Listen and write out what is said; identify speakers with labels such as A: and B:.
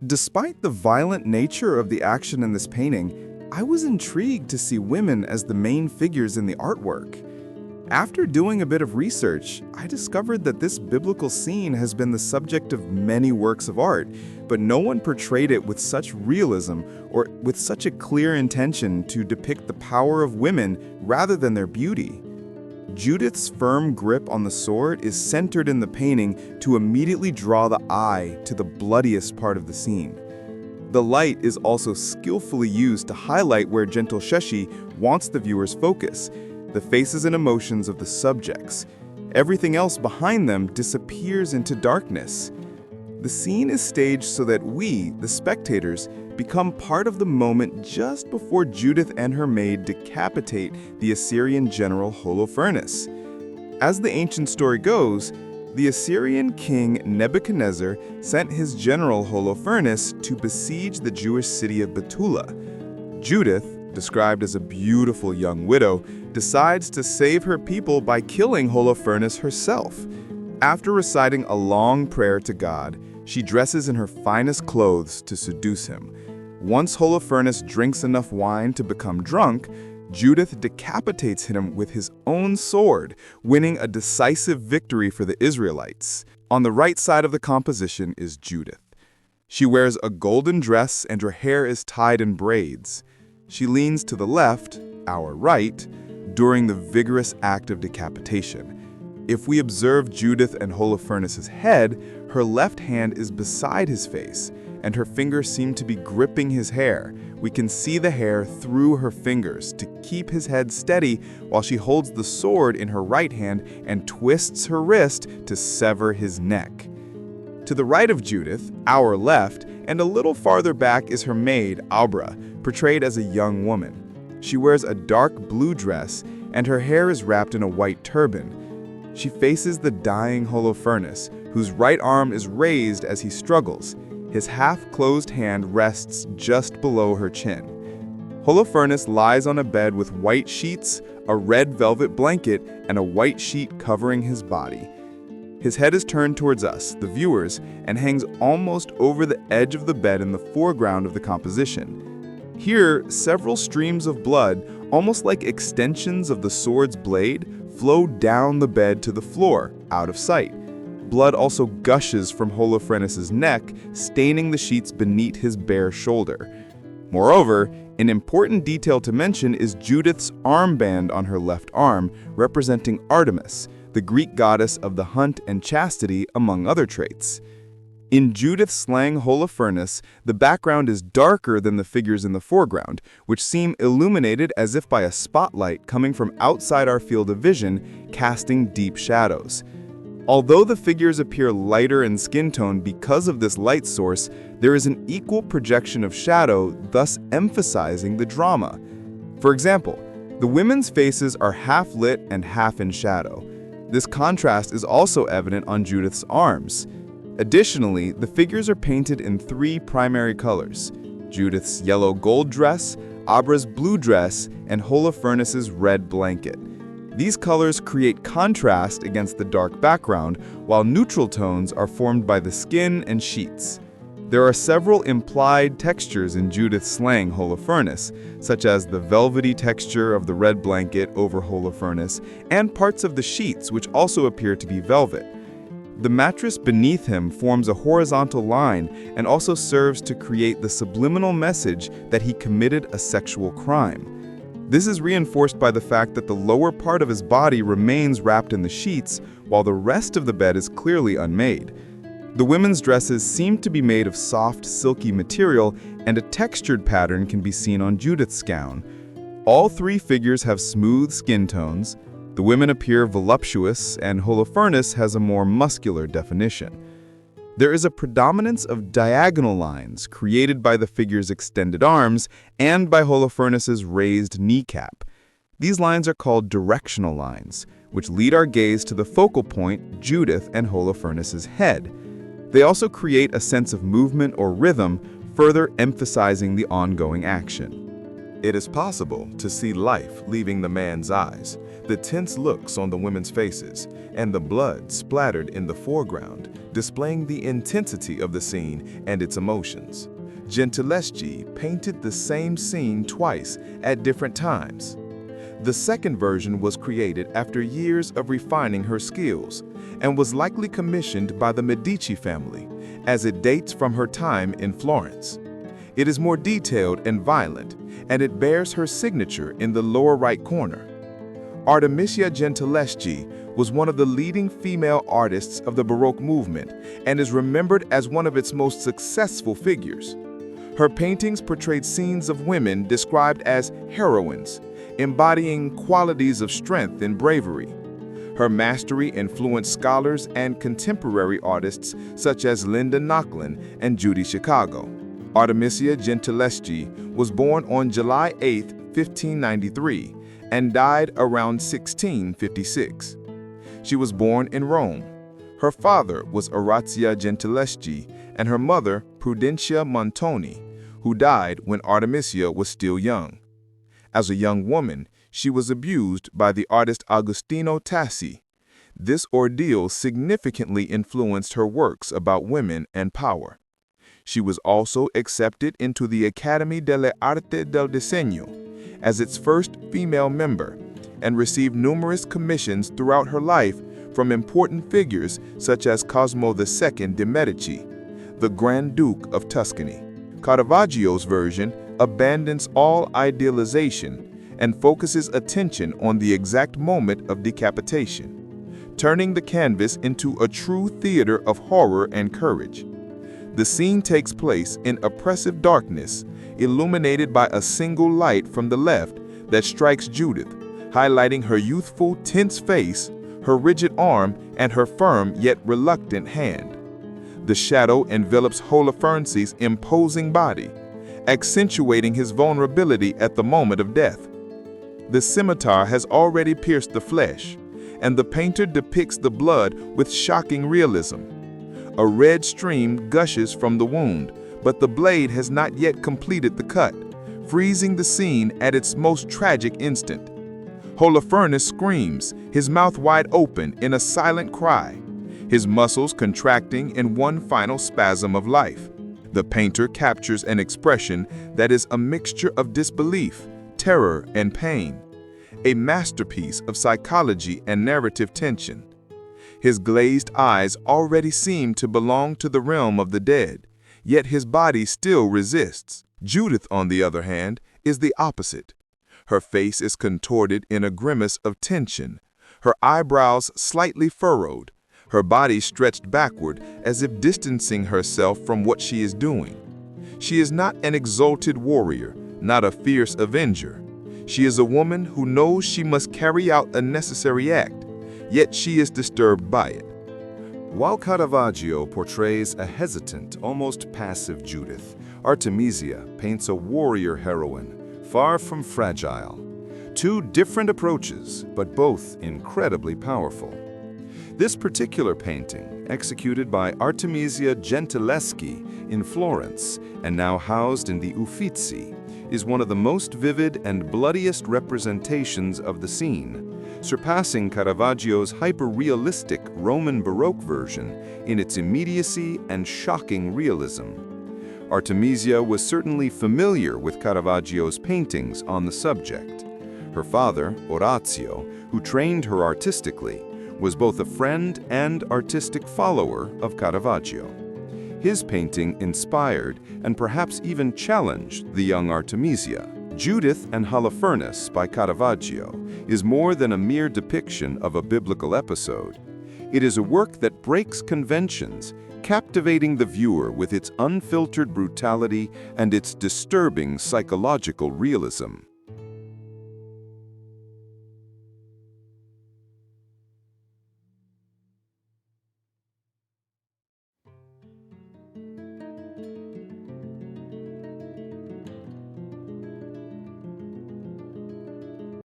A: Despite the violent nature of the action in this painting, I was intrigued to see women as the main figures in the artwork. After doing a bit of research, I discovered that this biblical scene has been the subject of many works of art, but no one portrayed it with such realism or with such a clear intention to depict the power of women rather than their beauty. Judith's firm grip on the sword is centered in the painting to immediately draw the eye to the bloodiest part of the scene. The light is also skillfully used to highlight where Gentileschi wants the viewer's focus, the faces and emotions of the subjects. Everything else behind them disappears into darkness. The scene is staged so that we, the spectators, become part of the moment just before Judith and her maid decapitate the Assyrian general Holofernes. As the ancient story goes, the Assyrian king Nebuchadnezzar sent his general Holofernes to besiege the Jewish city of Betula. Judith, described as a beautiful young widow, decides to save her people by killing Holofernes herself. After reciting a long prayer to God, she dresses in her finest clothes to seduce him. Once Holofernes drinks enough wine to become drunk, Judith decapitates him with his own sword, winning a decisive victory for the Israelites. On the right side of the composition is Judith. She wears a golden dress and her hair is tied in braids. She leans to the left, our right, during the vigorous act of decapitation. If we observe Judith and Holofernes' head, her left hand is beside his face, and her fingers seem to be gripping his hair. We can see the hair through her fingers to keep his head steady while she holds the sword in her right hand and twists her wrist to sever his neck. To the right of Judith, our left, and a little farther back is her maid, Abra, portrayed as a young woman. She wears a dark blue dress, and her hair is wrapped in a white turban. She faces the dying Holofernes, whose right arm is raised as he struggles. His half-closed hand rests just below her chin. Holofernes lies on a bed with white sheets, a red velvet blanket, and a white sheet covering his body. His head is turned towards us, the viewers, and hangs almost over the edge of the bed in the foreground of the composition. Here, several streams of blood, almost like extensions of the sword's blade, flow down the bed to the floor, out of sight. Blood also gushes from Holofernes' neck, staining the sheets beneath his bare shoulder. Moreover, an important detail to mention is Judith's armband on her left arm, representing Artemis, the Greek goddess of the hunt and chastity, among other traits. In Judith Slaying Holofernes, the background is darker than the figures in the foreground, which seem illuminated as if by a spotlight coming from outside our field of vision, casting deep shadows. Although the figures appear lighter in skin tone because of this light source, there is an equal projection of shadow, thus emphasizing the drama. For example, the women's faces are half lit and half in shadow. This contrast is also evident on Judith's arms. Additionally, the figures are painted in three primary colors: Judith's yellow gold dress, Abra's blue dress, and Holofernes' red blanket. These colors create contrast against the dark background, while neutral tones are formed by the skin and sheets. There are several implied textures in Judith Slaying Holofernes, such as the velvety texture of the red blanket over Holofernes, and parts of the sheets which also appear to be velvet. The mattress beneath him forms a horizontal line and also serves to create the subliminal message that he committed a sexual crime. This is reinforced by the fact that the lower part of his body remains wrapped in the sheets, while the rest of the bed is clearly unmade. The women's dresses seem to be made of soft, silky material, and a textured pattern can be seen on Judith's gown. All three figures have smooth skin tones. The women appear voluptuous, and Holofernes has a more muscular definition. There is a predominance of diagonal lines created by the figure's extended arms and by Holofernes' raised kneecap. These lines are called directional lines, which lead our gaze to the focal point, Judith and Holofernes' head. They also create a sense of movement or rhythm, further emphasizing the ongoing action. It is possible to see life leaving the man's eyes, the tense looks on the women's faces, and the blood splattered in the foreground, displaying the intensity of the scene and its emotions. Gentileschi painted the same scene twice at different times. The second version was created after years of refining her skills and was likely commissioned by the Medici family, as it dates from her time in Florence. It is more detailed and violent, and it bears her signature in the lower right corner. Artemisia Gentileschi was one of the leading female artists of the Baroque movement and is remembered as one of its most successful figures. Her paintings portrayed scenes of women described as heroines, embodying qualities of strength and bravery. Her mastery influenced scholars and contemporary artists such as Linda Nochlin and Judy Chicago. Artemisia Gentileschi was born on July 8, 1593, and died around 1656. She was born in Rome. Her father was Orazia Gentileschi and her mother Prudentia Montoni, who died when Artemisia was still young. As a young woman, she was abused by the artist Agostino Tassi. This ordeal significantly influenced her works about women and power. She was also accepted into the Accademia delle Arti del Disegno as its first female member and received numerous commissions throughout her life from important figures such as Cosimo II de' Medici, the Grand Duke of Tuscany. Caravaggio's version abandons all idealization and focuses attention on the exact moment of decapitation, turning the canvas into a true theater of horror and courage. The scene takes place in oppressive darkness, illuminated by a single light from the left that strikes Judith, highlighting her youthful, tense face, her rigid arm, and her firm yet reluctant hand. The shadow envelops Holofernes' imposing body, accentuating his vulnerability at the moment of death. The scimitar has already pierced the flesh, and the painter depicts the blood with shocking realism. A red stream gushes from the wound, but the blade has not yet completed the cut, freezing the scene at its most tragic instant. Holofernes screams, his mouth wide open in a silent cry, his muscles contracting in one final spasm of life. The painter captures an expression that is a mixture of disbelief, terror, and pain, a masterpiece of psychology and narrative tension. His glazed eyes already seem to belong to the realm of the dead, yet his body still resists. Judith, on the other hand, is the opposite. Her face is contorted in a grimace of tension, her eyebrows slightly furrowed, her body stretched backward as if distancing herself from what she is doing. She is not an exalted warrior, not a fierce avenger. She is a woman who knows she must carry out a necessary act, yet she is disturbed by it.
B: While Caravaggio portrays a hesitant, almost passive Judith, Artemisia paints a warrior heroine, far from fragile. Two different approaches, but both incredibly powerful. This particular painting, executed by Artemisia Gentileschi in Florence and now housed in the Uffizi, is one of the most vivid and bloodiest representations of the scene, surpassing Caravaggio's hyper-realistic Roman Baroque version in its immediacy and shocking realism. Artemisia was certainly familiar with Caravaggio's paintings on the subject. Her father, Orazio, who trained her artistically, was both a friend and artistic follower of Caravaggio. His painting inspired and perhaps even challenged the young Artemisia. Judith and Holofernes by Caravaggio is more than a mere depiction of a biblical episode. It is a work that breaks conventions, captivating the viewer with its unfiltered brutality and its disturbing psychological realism.